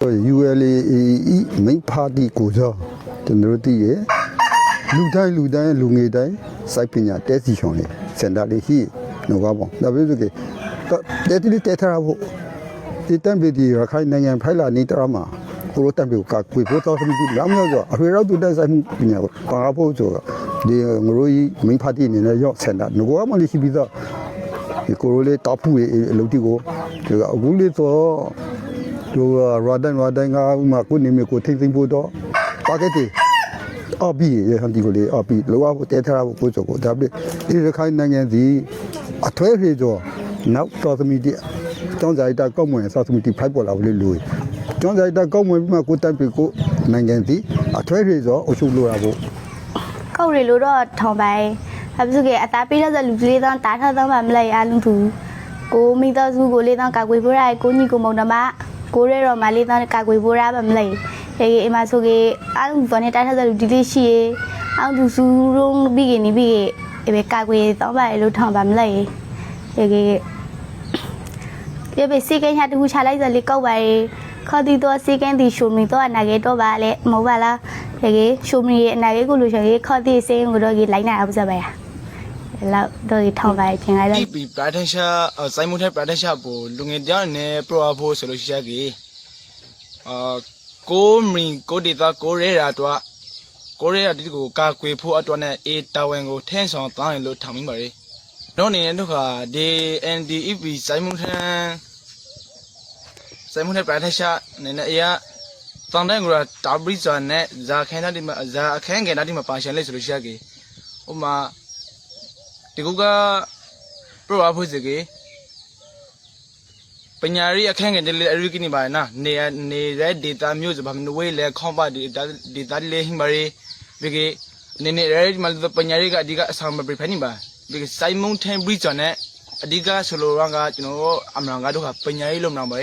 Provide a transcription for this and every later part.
ULA main party ကိုကြောကျွန်တော်တို့ရဲ့လူတိုင်းလူငယ်တိုင်းစိုက်ပညာတက်စီဆောင်လေစင်တာလေးရှိနော်ပါပေါ့ဒါပဲဆိုကေတက်တိတက်ထားဖို့ဒီတံပီဒီရခိုင်နိုင်ငံဖိုင်လာနေတရမှာကိုလိုတံပီကကွေဖို့တော့သမီးလာမလို့ဆိုအဖေရောက်သူတက်ဆိုင်မှုပညာကိုပါဖို့ဆိုဒီငရိုးကြီး main party အနေနဲ့ရောက်စင်တာငကိုကမှလေးရှိပြီးတော့ဒီကိုလိုလေးတောက်ဖူးရဲ့အလုပ်တီကိုအခုလေးတော့တို့ရဒန်ကဥမာကိုနေမကိုထိမ့်သိမ့်ဖို့တော့ပါကတိအဘီရဟန်ဒီကိုလေအဘီလောကတဲထရာကိုကိုကိုဒါပဲဒီရခိုင်နိုင်ငံဒီအထွဲခေကျော်နောက်တော်သမီးတိကျောင်းစာရတာကောက်မွန်ဆောက်သမီးတိဖိုက်ပေါ်လာလို့လူကျောင်းစာရတာကောက်မွန်ပြီးမှကိုတန်ပြီကိုနိုင်ငံဒီအထွဲခေကျော်အရှုပ်လိုတာကိုကောက်ရလို့တော့ထောင်ပိုင်းအပစုကအသားပေးတဲ့လူလေးတော့တားထားတော့မှမလိုက်အားလုံးသူကိုမိသားစုကိုလေးတော့ကာကွယ်ဖို့ရကိုညီကိုမုံတမကိုရဲတော်မလေးတော့ကာကွယ်ဖို့ရပါမလိုက်ရေအမဆိုကေအားလုံးတော့နေတားထားတဲ့လူဒီလေးရှိရေအောင်သူစုရုံးပြီးကနေပြီးကေပဲကာကွယ်တော့ပါလို့ထောင်ပါမလိုက်ရေကေပဲစီကင်းရတူချလိုက်စလေးကောက်ပါရေခေါ်တီတော့စီကင်းတီရှုံမီတော့အနာကေတော့ပါလေမဟုတ်ပါလားရေရှုံမီရဲ့အနာကေကိုလို့ရှိရင်ခေါ်တီစင်းကိုတော့ကေလိုက်နိုင်အောင်စပါရလောက်တော့ထောင်ပါပြင်လိုက်တော့ဒီပရဒရှာစိုင်းမုန်တဲ့ပရဒရှာကိုလူငယ်တယောက်နဲ့ပရိုဖို့ဆိုလို့ရှိရကြီးကိုမင်းကိုဒေတာကိုရဲရာတော့ကိုရဲရာဒီကိုကာကွယ်ဖို့အတွက်နဲ့အေတာဝန်ကိုထင်းဆောင်တောင်းရင်လို့ထောင်မိပါလေတော့နေတော့ခါဒီ NDEP စိုင်းမုန်တဲ့ပရဒရှာနဲ့အေးတန်တဲ့ကတာဘရီဇန်နဲ့ဇာခန်တာဒီမှာဇာအခန်းကတာဒီမှာပါရှင်လေးဆိုလို့ရှိရကြီးဥမာဒီကုကပရိုဖို့စကေပညာရေးအခန်းငယ်လေးအရိကိနေပါနာနေတဲ့ data မျိုးစဘာမနဝေးလေခေါပါ data လေးဟိမရီဒီကနေရဲမလပညာရေးကအဓိကအဆောင်မပြဖနေပါဒီစိုင်းမုန်ထန်ဘရီဂျွန်နဲ့အဓိကဆိုလိုရကကျွန်တော်အမှန်ကတော့ပညာရေးလုံးတော့ပါပဲ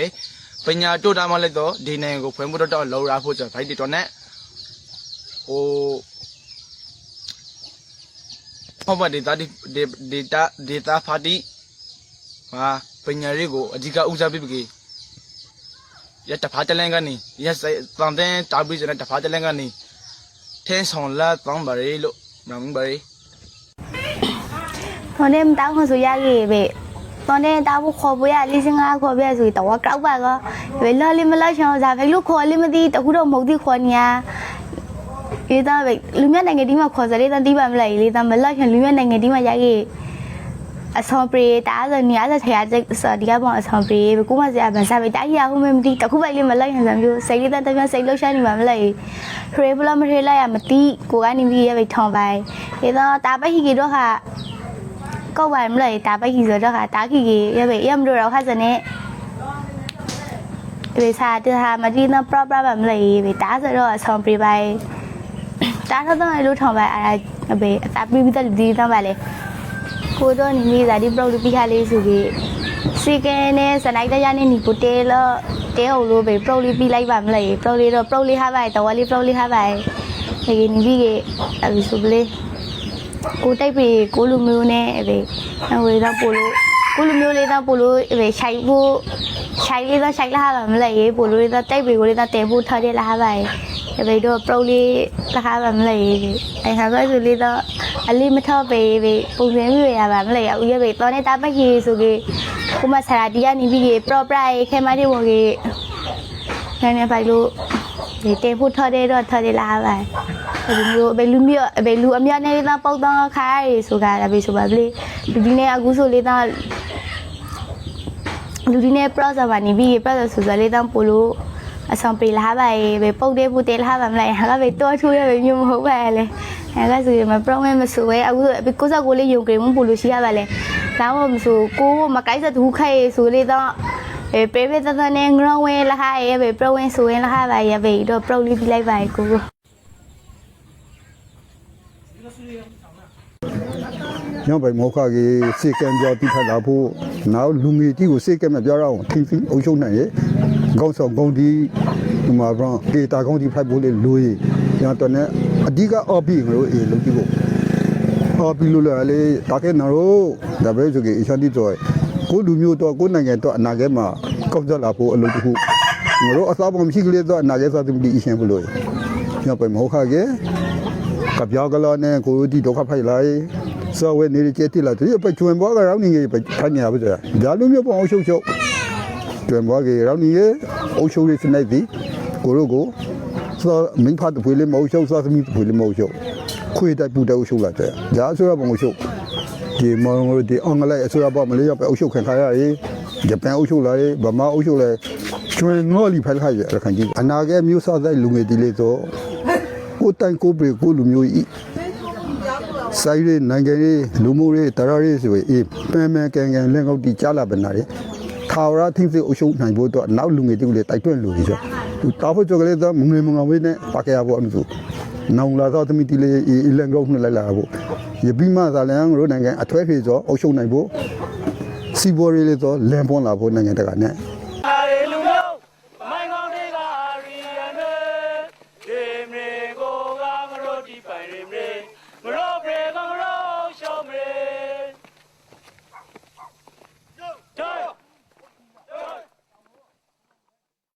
ပညာတိုးတာမှလည်းတော့ဒီနိုင်ငံကိုဖွင့်ဖို့တော့လောရဖို့ဆိုဖိုက်တော်နဲ့ဟိုဟောပါ data party ဟာပညာရေးကိုအဓိကဦးစားပေးပြီးရတဖာတလန်ကနေရစတန်တဲ့တာဘီစနဲ့တဖာတလန်ကနေထင်းဆောင်လာတောင်းပါလေလို့မမပါလေခေါင်းနဲ့တောင်းခွန်ဆိုရကြီးပဲตอนนี้ตาบุขอบุยาลิซิงาขอบุยาสุยแต่ว่ากล้าบ้าก็เวลาลิมาแล้วชาวจะไปลูกขอลิมาดีแต่คุณเราหมกที่ขอเนี่ยอีตาแบบลุงยันไหนที่มาขอจะได้ตันที่แบบไหนเลยตามาแล้วฉันลุงยันไหนที่มาอย่างงี้อสมปรีตาจะเนี่ยจะเทียจะสวัสดีครับผมอสมปรีไปกู้มาเสียแบบสบายใจยาวไม่ดีแต่คุณไปลิมาแล้วฉันจำอยู่ใส่ลิตันแต่ยังใส่ลูกชายนี่แบบไหนเทรบแล้วมาเทรไล่อะมาตีกูกันนี่พี่ไปทองไปอีตาตาไปที่กี่ด้วยค่ะก็วันเลยตาไปกี่ตัวค่ะตากี่ยังไปย่ำดูเราค่ะจะเนี่ยไปซาจะทำมาที่น้ำปลาแบบเลยไปตาจะรอชมปรีไปตาถ้าต้องให้รู้ทองไปอะไรไปตาปีบิดดีต้องไปเลยกูต้องนี่จะได้ปลดปีหาเลยสุกี้สิแกเนี่ยสไลด์ได้ยันนี่นิปุเตแล้วเตะเอาลูไปปลดปีไล่แบบเลยปลดเลยปลดเลยห้าใบแต่ว่าเลยปลดเลยห้าใบอย่างนี้พี่ก็เอาไปสุบเลยကိုတိုက်ပြီကိုလူမျိုးနဲ့ပဲဝေးတော့ပို့လို့ကိုလူမျိုးလေးတော့ပို့လို့ပဲခြိုက်ဖို့ခြိုက်လေးတော့ခြိုက်လာပါမလဲရေးပို့လို့တော့တိုက်ပြီကိုလေးတော့တဲဖို့ထားတယ်လားပါပဲတော့ပရိုလေးလာပါမလဲရေးအဲဟာဆိုလေးတော့အလေးမထောက်ပဲပုံစံမျိုးရပါမလဲဦးရပဲတော့နေတာပတ်ကြီးဆိုကေကိုမဆရာတီကနေပြီးပရော့ပရိုက်ခဲမတီဝင်ကေနည်းပိုက်လို့ဒီတဲဖို့ထားတယ်တော့ထားတယ်လားပါဘယ်လူအမြတ်နဲ့တော့ပေါက်တော့ခိုင်းဆိုကြတာပဲဆိုပါလေလူဒီနဲ့အခုဆိုလေးတော့လူဒီနဲ့ process ပါနေပြီ process ဆိုကြလေးတော့ပို့လို့အဆောင်ပေးလာပါပဲပုတ်တဲ့ပုတ်တဲ့လာပါမလားဟာကပဲတော့ထူရပဲမျိုးမဟုတ်ပါလေဟာကဆိုရင်မ problem မဆိုပဲအခုကိုစက်ကိုလေးယုံကြည်မှုပို့လို့ရှိရပါလေဒါမှမဆိုကိုမကိုက်စတူခိုင်းဆိုလေးတော့ပေးပေးတဲ့နဲ့ ground ဝဲလာဟာရဲ့ပဲ pro ဝင်ဆိုရင်လာဟာပါရဲ့ပဲတော့ pro လေးပြလိုက်ပါကိုညောင်ပိုင်မောခကြီးစေကံပြောတိထလာဖို့နောက်လူငယ်ကြီးကိုစေကံမပြောရအောင်ထိဖိအုပ်ချုပ်နိုင်ရဲ့ကောင်းဆောင်ကောင်းဒီဒီမှာဗျာဒေတာကောင်းဒီဖိုက်ဖို့လေလူကြီးညတော့နဲ့အဓိကအော်ပြီးငါတို့အေးလုပ်ကြည့်ဖို့အော်ပြီးလို့လေတာခဲနာရောဒါပဲဆိုကြီးအချန်တိတော့ကိုလူမျိုးတော့ကိုနိုင်ငံတော့အနာဂတ်မှာကောက်ကြလာဖို့အလုပ်တစ်ခု ငါတို့အစားပုံရှိကလေးတော့နာရဲစားသမီးအရှင်ဘလို့ညပဲမဟုတ်ခါကေကပြောက်ကလာနဲ့ကိုဒီဒုက္ခဖိုက်လာစောဝဲနေကျတိလာဒီပဲကျွန်းဘောကရောင်းနေကြီးပဲထိုင်နေရပါကြဒါလိုမျိုးပေါ့အုပ်ချုပ်ချုပ်ကျွန်းဘောကရောင်းနေအုပ်ချုပ်ရေးစနစ်ဒီကိုတို့ကိုစောမင်းဖတ်ဖွေးလေးမအုပ်ချုပ်စောသမီးဖွေးလေးမအုပ်ချုပ်ခွေတိုက်ပူတဲ့အုပ်ချုပ်လာတဲ့ဒါဆိုတော့ဘုံအုပ်ချုပ်ဒီမောင်တို့ဒီအင်္ဂလိပ်အစိုးရပေါ့မလေးရောက်ပဲအုပ်ချုပ်ခံခါရရေးဂျပန်အုပ်ချုပ်လာရေးဗမာအုပ်ချုပ်လာကျွန်းငေါ်လီဖိုက်ခိုက်ရခိုင်ကြီးအနာဂတ်မျိုးစားတဲ့လူငယ်တီလေးဆိုကိုတိုင်ကိုပြေကိုလူမျိုးဤဆိုင်ရနိုင်ငံရေးလူမှုရေးတရားရေးဆိုအေးပန်းပန်းကန်ကန်လက်ငုပ်တီကြားလာပနာတယ်ထာဝရသင်းစစ်အုပ်ချုပ်နိုင်ဖို့တော့နောက်လူငယ်တီကိုလည်းတိုက်တွန်းလူကြီးဆိုသူတာဖို့ကြောကလေးတော့မငွေမငေါဝေးနဲ့ပါကြရဖို့အမှုနောင်လာတော့သမီးတီလေးအီလန်ကောက်နဲ့လိုက်လာဖို့ရပြီးမှသာလန်ရိုးနိုင်ငံအထွဲဖေဆိုအုပ်ချုပ်နိုင်ဖို့စီဘော်ရီလေးဆိုလန်ပွန်လာဖို့နိုင်ငံတကာနဲ့